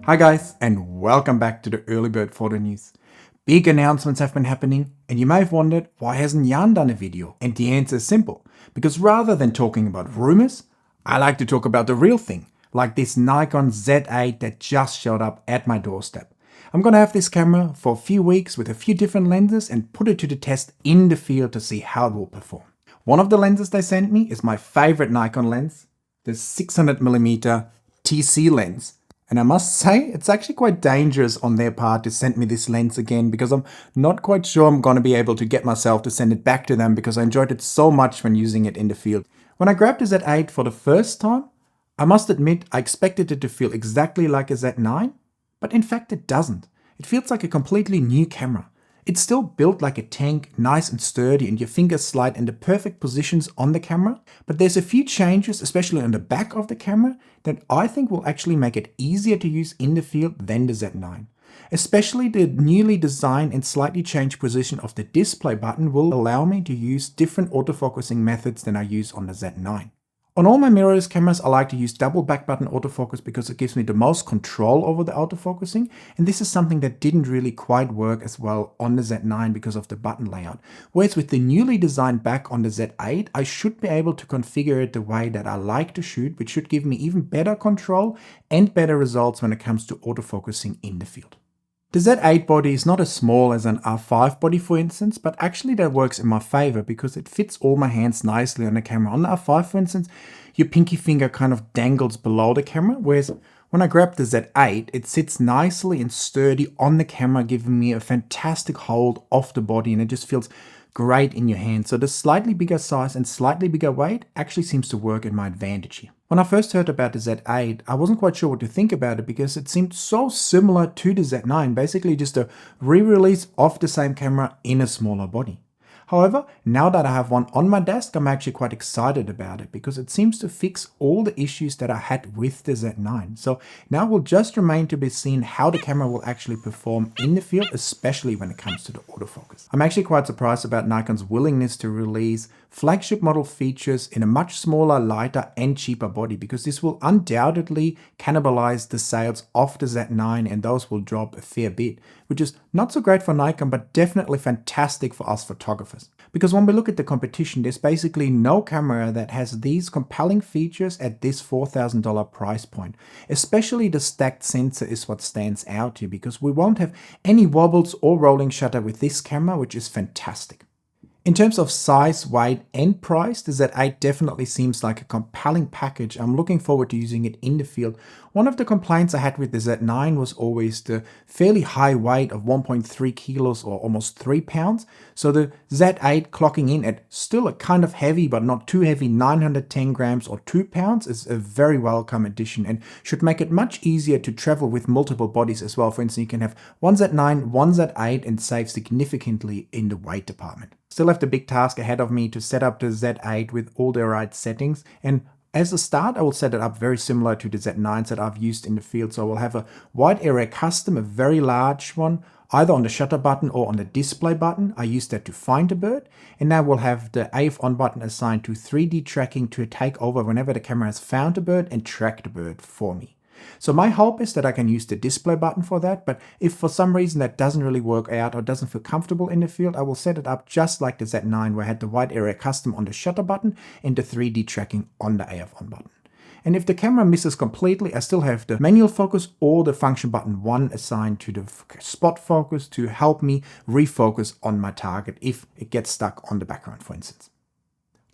Hi guys, and welcome back to the Early Bird Photo News. Big announcements have been happening, and you may have wondered, why hasn't Jan done a video? And the answer is simple, because rather than talking about rumors, I like to talk about the real thing, like this Nikon Z8 that just showed up at my doorstep. I'm gonna have this camera for a few weeks with a few different lenses and put it to the test in the field to see how it will perform. One of the lenses they sent me is my favorite Nikon lens, the 600mm TC lens. And I must say, it's actually quite dangerous on their part to send me this lens again, because I'm not quite sure I'm going to be able to get myself to send it back to them, because I enjoyed it so much when using it in the field. When I grabbed a Z8 for the first time, I must admit I expected it to feel exactly like a Z9, but in fact it doesn't. It feels like a completely new camera. It's still built like a tank, nice and sturdy, and your fingers slide in the perfect positions on the camera. But there's a few changes, especially on the back of the camera, that I think will actually make it easier to use in the field than the Z9. Especially the newly designed and slightly changed position of the display button will allow me to use different autofocusing methods than I use on the Z9. On all my mirrorless cameras, I like to use double back button autofocus because it gives me the most control over the autofocusing, and this is something that didn't really quite work as well on the Z9 because of the button layout. Whereas with the newly designed back on the Z8, I should be able to configure it the way that I like to shoot, which should give me even better control and better results when it comes to autofocusing in the field. The Z8 body is not as small as an R5 body, for instance, but actually that works in my favor because it fits all my hands nicely on the camera. On the R5, for instance, your pinky finger kind of dangles below the camera, whereas when I grab the Z8, it sits nicely and sturdy on the camera, giving me a fantastic hold off the body, and it just feels great in your hand. So the slightly bigger size and slightly bigger weight actually seems to work in my advantage here. When I first heard about the Z8, I wasn't quite sure what to think about it because it seemed so similar to the Z9, basically just a re-release of the same camera in a smaller body. However, now that I have one on my desk, I'm actually quite excited about it because it seems to fix all the issues that I had with the Z9. So now it will just remain to be seen how the camera will actually perform in the field, especially when it comes to the autofocus. I'm actually quite surprised about Nikon's willingness to release flagship model features in a much smaller, lighter and cheaper body, because this will undoubtedly cannibalize the sales of the Z9 and those will drop a fair bit, which is not so great for Nikon, but definitely fantastic for us photographers. Because when we look at the competition, there's basically no camera that has these compelling features at this $4,000 price point. Especially the stacked sensor is what stands out here, because we won't have any wobbles or rolling shutter with this camera, which is fantastic. In terms of size, weight and price, the Z8 definitely seems like a compelling package. I'm looking forward to using it in the field. One of the complaints I had with the Z9 was always the fairly high weight of 1.3 kilos or almost 3 pounds. So the Z8 clocking in at still a kind of heavy but not too heavy 910 grams or 2 pounds is a very welcome addition and should make it much easier to travel with multiple bodies as well. For instance, you can have one Z9, one Z8 and save significantly in the weight department. Still have the big task ahead of me to set up the Z8 with all the right settings, and as a start I will set it up very similar to the Z9s that I've used in the field. So I will have a wide area custom, a very large one, either on the shutter button or on the display button. I use that to find a bird, and now we'll have the AF on button assigned to 3D tracking to take over whenever the camera has found a bird and track the bird for me. So my hope is that I can use the display button for that, but if for some reason that doesn't really work out or doesn't feel comfortable in the field, I will set it up just like the Z9, where I had the wide area custom on the shutter button and the 3D tracking on the AF on button. And if the camera misses completely, I still have the manual focus or the function button 1 assigned to the spot focus to help me refocus on my target if it gets stuck on the background, for instance.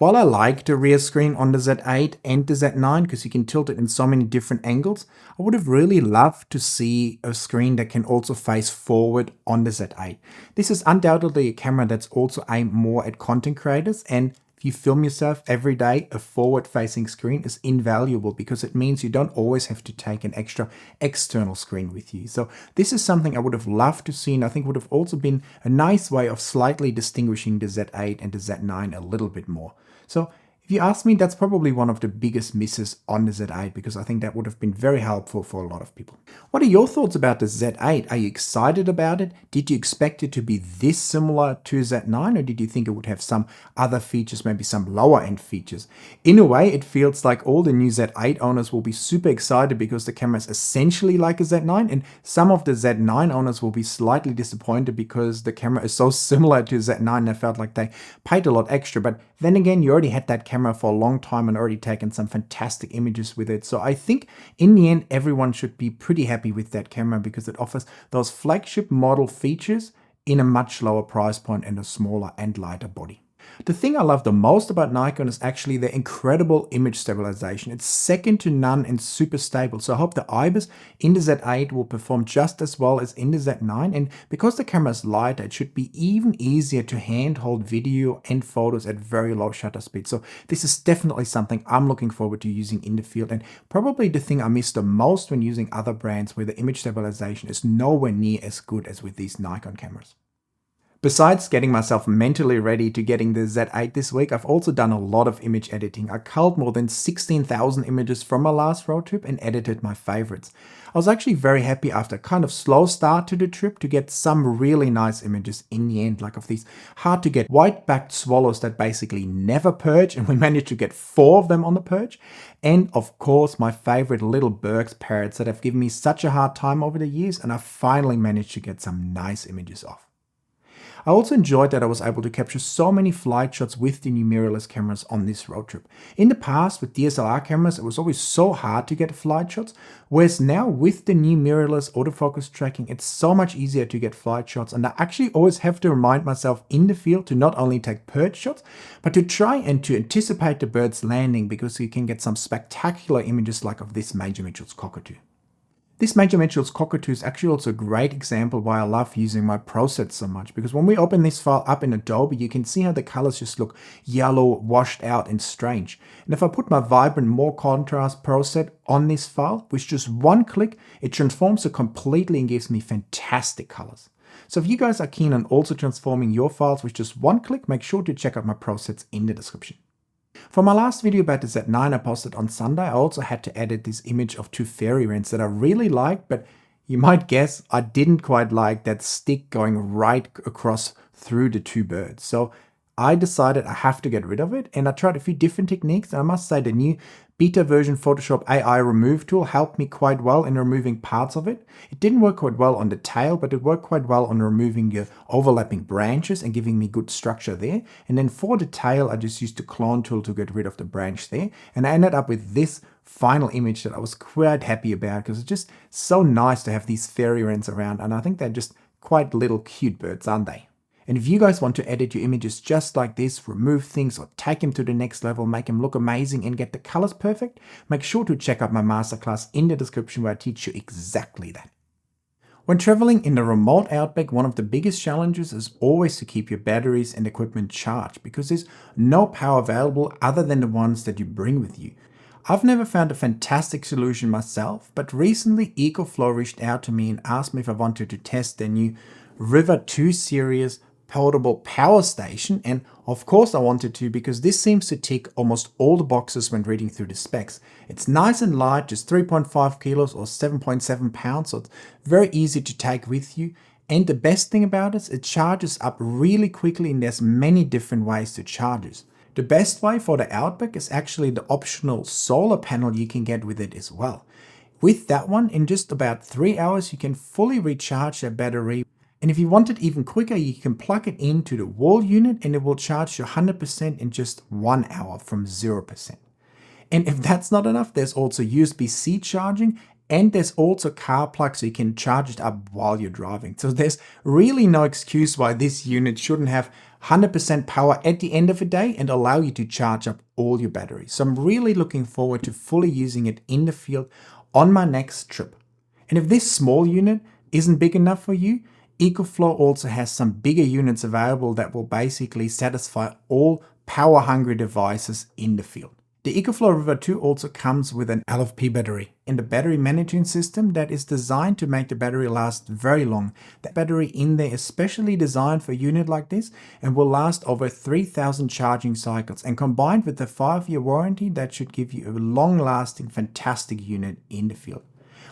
While I like the rear screen on the Z8 and the Z9 because you can tilt it in so many different angles, I would have really loved to see a screen that can also face forward on the Z8. This is undoubtedly a camera that's also aimed more at content creators, and if you film yourself every day, a forward-facing screen is invaluable because it means you don't always have to take an extra external screen with you. So this is something I would have loved to see, and I think would have also been a nice way of slightly distinguishing the Z8 and the Z9 a little bit more. So If you ask me, that's probably one of the biggest misses on the Z8 because I think that would have been very helpful for a lot of people. What are your thoughts about the Z8? Are you excited about it? Did you expect it to be this similar to Z9, or did you think it would have some other features, maybe some lower end features? In a way, it feels like all the new Z8 owners will be super excited because the camera is essentially like a Z9, and some of the Z9 owners will be slightly disappointed because the camera is so similar to Z9 they felt like they paid a lot extra. But then again, you already had that camera for a long time and already taken some fantastic images with it. So I think in the end, everyone should be pretty happy with that camera because it offers those flagship model features in a much lower price point and a smaller and lighter body. The thing I love the most about Nikon is actually their incredible image stabilization. It's second to none and super stable. So I hope the IBIS in the Z8 will perform just as well as in the Z9. And because the camera is lighter, it should be even easier to handhold video and photos at very low shutter speed. So this is definitely something I'm looking forward to using in the field, and probably the thing I miss the most when using other brands where the image stabilization is nowhere near as good as with these Nikon cameras. Besides getting myself mentally ready to getting the Z8 this week, I've also done a lot of image editing. I culled more than 16,000 images from my last road trip and edited my favorites. I was actually very happy after a kind of slow start to the trip to get some really nice images in the end, like of these hard to get white-backed swallows that basically never perch, and we managed to get 4 of them on the perch. And of course, my favorite little Berks parrots that have given me such a hard time over the years, and I finally managed to get some nice images of. I also enjoyed that I was able to capture so many flight shots with the new mirrorless cameras on this road trip. In the past, with DSLR cameras, it was always so hard to get flight shots, whereas now with the new mirrorless autofocus tracking, it's so much easier to get flight shots, and I actually always have to remind myself in the field to not only take perch shots, but to try and to anticipate the bird's landing, because you can get some spectacular images like of this Major Mitchell's cockatoo. This Major Mitchell's cockatoo is actually also a great example why I love using my ProSet so much, because when we open this file up in Adobe, you can see how the colors just look yellow, washed out and strange. And if I put my vibrant, more contrast ProSet on this file, with just one click, it transforms it completely and gives me fantastic colors. So if you guys are keen on also transforming your files with just one click, make sure to check out my ProSets in the description. For my last video about the Z9 I posted on Sunday, I also had to edit this image of 2 fairy wrens that I really liked, but you might guess I didn't quite like that stick going right across through the 2 birds. So I decided I have to get rid of it, and I tried a few different techniques, and I must say the new beta version Photoshop AI remove tool helped me quite well in removing parts of it. It didn't work quite well on the tail, but it worked quite well on removing the overlapping branches and giving me good structure there. And then for the tail, I just used the clone tool to get rid of the branch there, and I ended up with this final image that I was quite happy about, because it's just so nice to have these fairy wrens around, and I think they're just quite little cute birds, aren't they? And if you guys want to edit your images just like this, remove things or take them to the next level, make them look amazing and get the colors perfect, make sure to check out my masterclass in the description where I teach you exactly that. When traveling in the remote outback, one of the biggest challenges is always to keep your batteries and equipment charged, because there's no power available other than the ones that you bring with you. I've never found a fantastic solution myself, but recently EcoFlow reached out to me and asked me if I wanted to test their new River 2 series portable power station, and of course I wanted to, because this seems to tick almost all the boxes when reading through the specs. It's nice and light, just 3.5 kilos or 7.7 pounds, so it's very easy to take with you. And the best thing about it is it charges up really quickly, and there's many different ways to charge it. The best way for the Outback is actually the optional solar panel you can get with it as well. With that one, in just about 3 hours you can fully recharge your battery. And if you want it even quicker, you can plug it into the wall unit and it will charge you 100% in just 1 hour from 0%. And if that's not enough, there's also USB-C charging, and there's also car plug, so you can charge it up while you're driving. So there's really no excuse why this unit shouldn't have 100% power at the end of the day and allow you to charge up all your batteries. So I'm really looking forward to fully using it in the field on my next trip. And if this small unit isn't big enough for you, EcoFlow also has some bigger units available that will basically satisfy all power-hungry devices in the field. The EcoFlow River 2 also comes with an LFP battery and a battery management system that is designed to make the battery last very long. The battery in there is specially designed for a unit like this and will last over 3,000 charging cycles, and combined with the 5-year warranty, that should give you a long-lasting, fantastic unit in the field.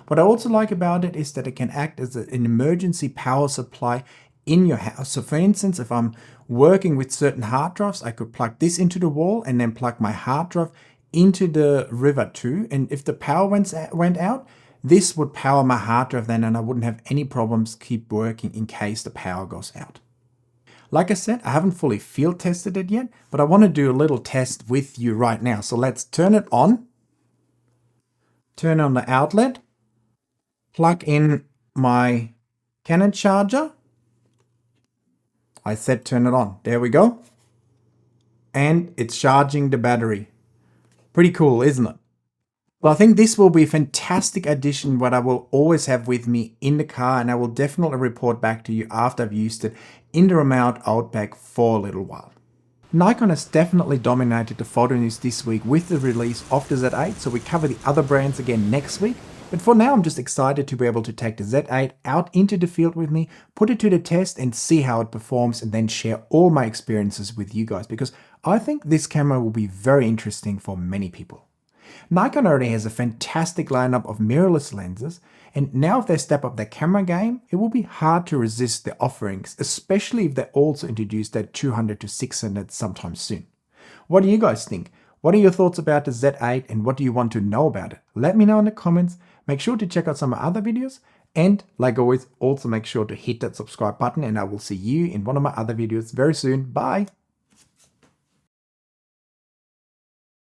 What I also like about it is that it can act as an emergency power supply in your house. So for instance, if I'm working with certain hard drives, I could plug this into the wall and then plug my hard drive into the River 2. And if the power went out, this would power my hard drive then, and I wouldn't have any problems keep working in case the power goes out. Like I said, I haven't fully field tested it yet, but I want to do a little test with you right now. So let's turn it on, turn on the outlet, plug in my Canon charger. I said turn it on. There we go. And it's charging the battery. Pretty cool, isn't it? Well, I think this will be a fantastic addition, what I will always have with me in the car, and I will definitely report back to you after I've used it in the remote Outback for a little while. Nikon has definitely dominated the photo news this week with the release of the Z8, so we cover the other brands again next week. But for now, I'm just excited to be able to take the Z8 out into the field with me, put it to the test and see how it performs, and then share all my experiences with you guys, because I think this camera will be very interesting for many people. Nikon already has a fantastic lineup of mirrorless lenses, and now if they step up their camera game, it will be hard to resist their offerings, especially if they also introduce that 200 to 600 sometime soon. What do you guys think? What are your thoughts about the Z8 and what do you want to know about it? Let me know in the comments. Make sure to check out some of my other videos, and like always, also make sure to hit that subscribe button, and I will see you in one of my other videos very soon. Bye!